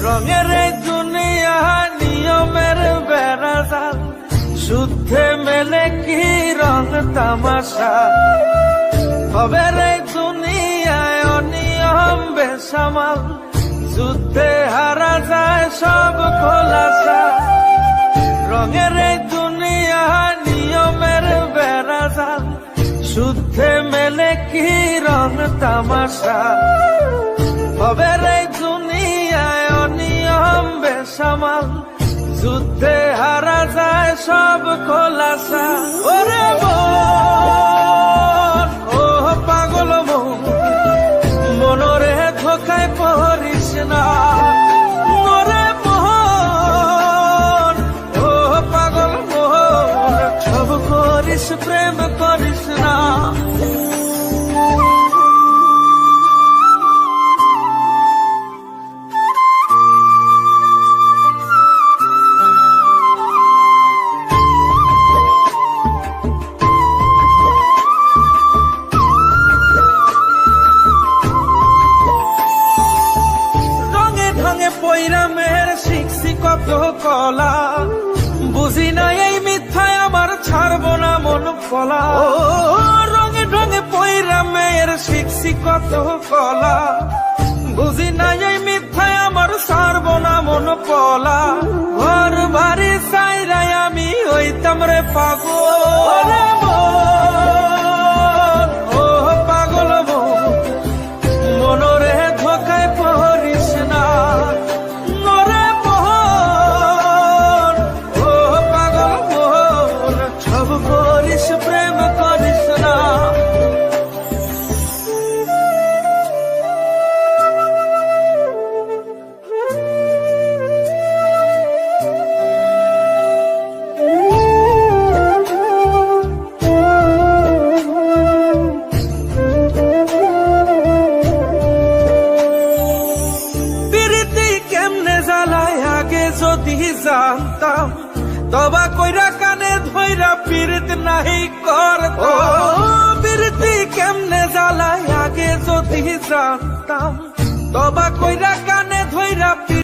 রঙের এই দুনিয়া নিয়মের বেড়াজাল, শুদ্ধে মেলে কি রং তামাশা। খবের এই দুনিয়ায় অনিয়ম বেসামাল, যুদ্ধে হারা যায় সব খোলাসা। রঙের এই দুনিয়া নিয়মের বেড়াজাল, শুদ্ধে মেলে কি রং তামাশা। খবের এই দুনিয়ায় অনিয়ম বেসামাল, যুদ্ধে হারা যায় সব খোলাসা। ওরে মন, ও পাগল মন, মনরে ধোকায় পড়িস না। ওরে মন, ও পাগল মন, সব করিস প্রেম করিস না। পৈরামের শিখছি কত কলা, বুঝি না এই মিথ্যায় আমার ছাড়বো না মন কলা। রঙে ঢঙে পৈরামের শিখছি কত কলা, বুঝি না এই মিথ্যায় আমার ছাড়বো না মন কলা। ঘর বাড়ি চাইরাই আমি হইতাম রে পাগল। ও পাগল মন, মনরে ধোকায় পড়িস না। প্রেম করিস না। প্রীতি কেমনে জ্বালায় আগে যদি জানতাম, তবা কইরা কানে ধইরা পীড়িত নাহি করতাম। প্রীতি কেমনে জ্বালায় আগে যদি জানতাম, তবা কইরা কানে ধইরা